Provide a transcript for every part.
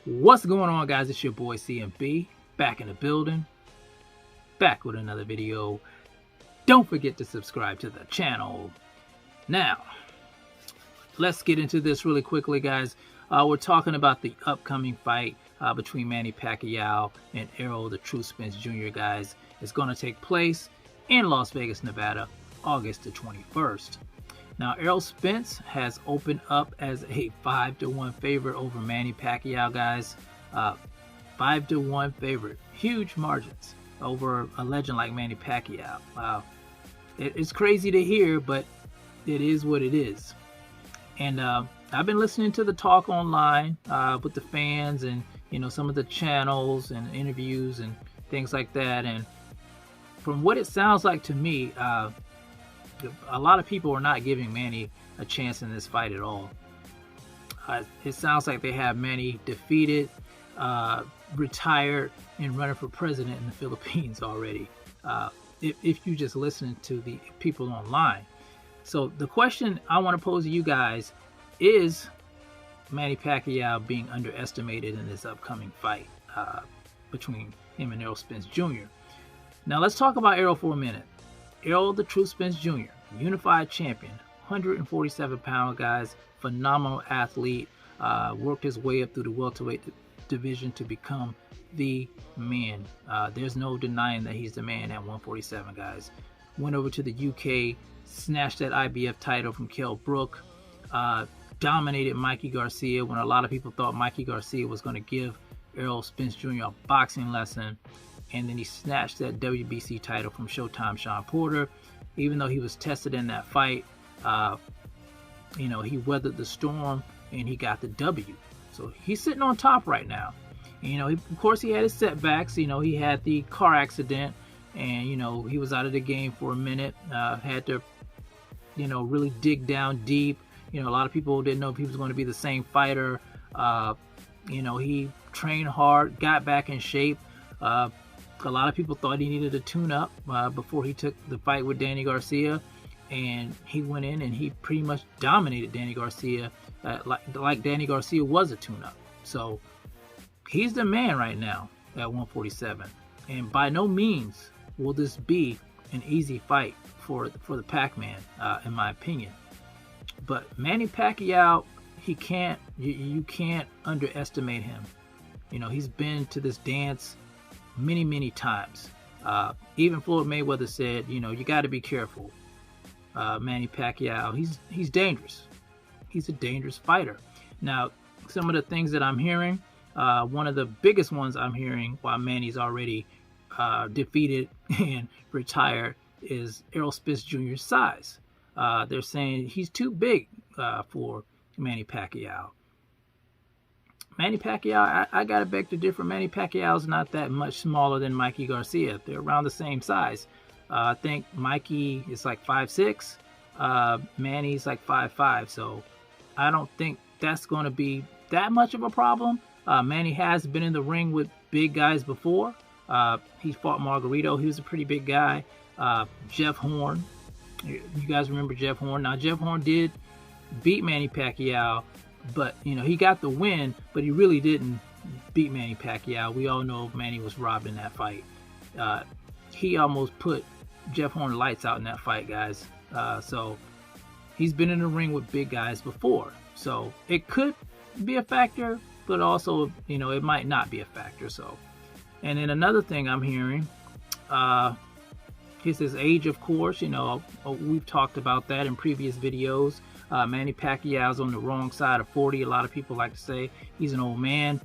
What's going on, guys? It's your boy CMB, back in the building, back with another video. Don't forget to subscribe to the channel. Now, let's get into this really quickly, guys. We're talking about the upcoming fight between Manny Pacquiao and Errol the True Spence Jr. guys. It's going to take place in Las Vegas, Nevada, August the 21st. Now, Errol Spence has opened up as a 5-1 favorite over Manny Pacquiao, guys. 5-1 favorite. Huge margins over a legend like Manny Pacquiao. It's crazy to hear, but it is what it is. And I've been listening to the talk online with the fans and, some of the channels and interviews and things like that. And from what it sounds like to me, a lot of people are not giving Manny a chance in this fight at all. It sounds like they have Manny defeated, retired, and running for president in the Philippines already. If you just listen to the people online. So the question I want to pose to you guys is Manny Pacquiao being underestimated in this upcoming fight between him and Errol Spence Jr. Now let's talk about Errol for a minute. Errol the True Spence Jr., unified champion, 147-pound, guys, phenomenal athlete, worked his way up through the welterweight division to become the man. There's no denying that he's the man at 147, guys. Went over to the UK, snatched that IBF title from Kell Brook, dominated Mikey Garcia when a lot of people thought Mikey Garcia was going to give Errol Spence Jr. a boxing lesson. And then he snatched that WBC title from Showtime Sean Porter. Even though he was tested in that fight, he weathered the storm and he got the W. So he's sitting on top right now. And, of course, he had his setbacks. He had the car accident and, he was out of the game for a minute. Had to, really dig down deep. A lot of people didn't know if he was going to be the same fighter. He trained hard, got back in shape. A lot of people thought he needed a tune-up before he took the fight with Danny Garcia, and he went in and he pretty much dominated Danny Garcia like Danny Garcia was a tune-up. So he's the man right now at 147, and by no means will this be an easy fight for the Pac-Man, in my opinion. But Manny Pacquiao, you can't underestimate him. He's been to this dance many times. Even Floyd Mayweather said, you got to be careful. Manny Pacquiao, he's dangerous. He's a dangerous fighter. Now, some of the things that I'm hearing, one of the biggest ones I'm hearing while Manny's already defeated and retired is Errol Spence Jr.'s size. They're saying he's too big for Manny Pacquiao. Manny Pacquiao, I got to beg to differ. Manny Pacquiao's not that much smaller than Mikey Garcia. They're around the same size. I think Mikey is like 5'6". Manny's like 5'5". So I don't think that's going to be that much of a problem. Manny has been in the ring with big guys before. He fought Margarito. He was a pretty big guy. Jeff Horn. You guys remember Jeff Horn? Now, Jeff Horn did beat Manny Pacquiao, but he got the win, but he really didn't beat Manny Pacquiao. We all know Manny was robbed in that fight. He almost put Jeff Horn lights out in that fight, guys. So he's been in the ring with big guys before, so it could be a factor, but also it might not be a factor. So, and then another thing I'm hearing is his age, of course. We've talked about that in previous videos. Manny Pacquiao's on the wrong side of 40. A lot of people like to say he's an old man.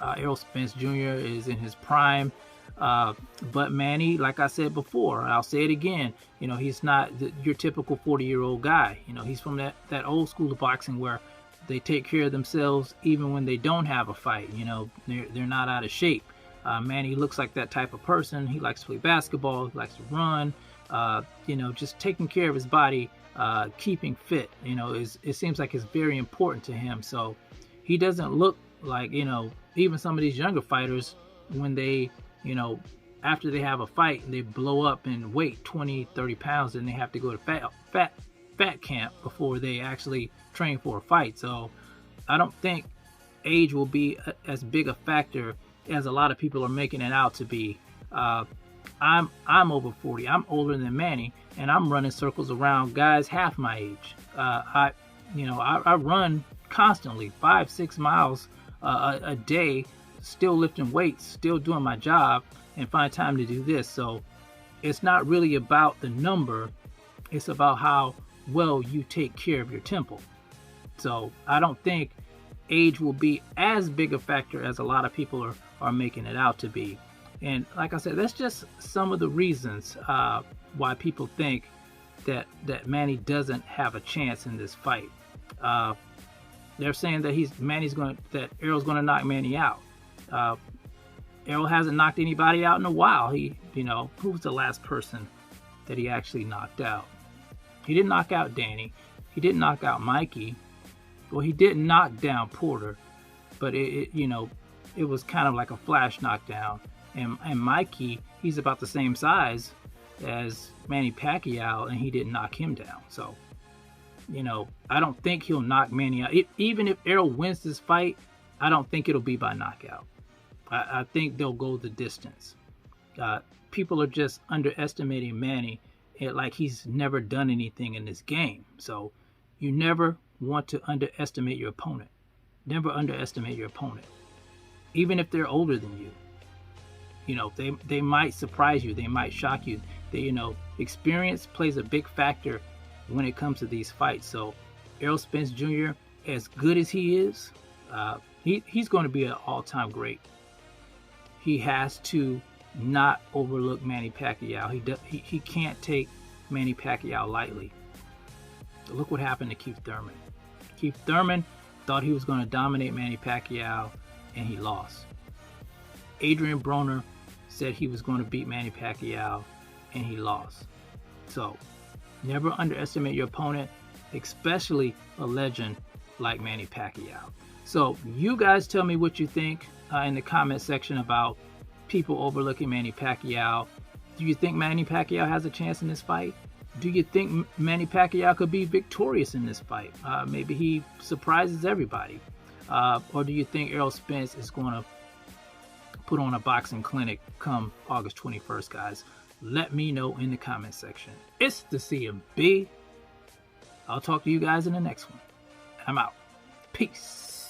Errol Spence Jr. is in his prime. But Manny, like I said before, I'll say it again, he's not your typical 40-year-old guy. He's from that old school of boxing where they take care of themselves even when they don't have a fight. They're not out of shape. Manny looks like that type of person. He likes to play basketball. He likes to run. Just taking care of his body. Keeping fit, it seems like it's very important to him. So he doesn't look like, even some of these younger fighters, when they, after they have a fight, they blow up in weight 20-30 pounds, and they have to go to fat camp before they actually train for a fight. So I don't think age will be as big a factor as a lot of people are making it out to be. I'm over 40. I'm older than Manny, and I'm running circles around guys half my age. I run constantly 5-6 miles a day, still lifting weights, still doing my job, and find time to do this. So it's not really about the number. It's about how well you take care of your temple. So I don't think age will be as big a factor as a lot of people are making it out to be. And like I said, that's just some of the reasons why people think that Manny doesn't have a chance in this fight. They're saying that Errol's going to knock Manny out. Errol hasn't knocked anybody out in a while. Who was the last person that he actually knocked out? He didn't knock out Danny. He didn't knock out Mikey. Well, he didn't knock down Porter, but it was kind of like a flash knockdown. And Mikey, he's about the same size as Manny Pacquiao, and he didn't knock him down. So, I don't think he'll knock Manny out. Even if Errol wins this fight, I don't think it'll be by knockout. I think they'll go the distance. People are just underestimating Manny, like he's never done anything in this game. So you never want to underestimate your opponent. Never underestimate your opponent. Even if they're older than you. They might surprise you. They might shock you. Experience plays a big factor when it comes to these fights. So Errol Spence Jr., as good as he is, he's going to be an all-time great. He has to not overlook Manny Pacquiao. He can't take Manny Pacquiao lightly. Look what happened to Keith Thurman. Keith Thurman thought he was going to dominate Manny Pacquiao, and he lost. Adrian Broner said he was going to beat Manny Pacquiao, and he lost. So never underestimate your opponent, especially a legend like Manny Pacquiao. So you guys tell me what you think in the comment section about people overlooking Manny Pacquiao. Do you think Manny Pacquiao has a chance in this fight? Do you think Manny Pacquiao could be victorious in this fight? Maybe he surprises everybody. Or do you think Errol Spence is going to put on a boxing clinic come August 21st, guys? Let me know in the comment section. It's the CMB. I'll talk to you guys in the next one. I'm out. Peace.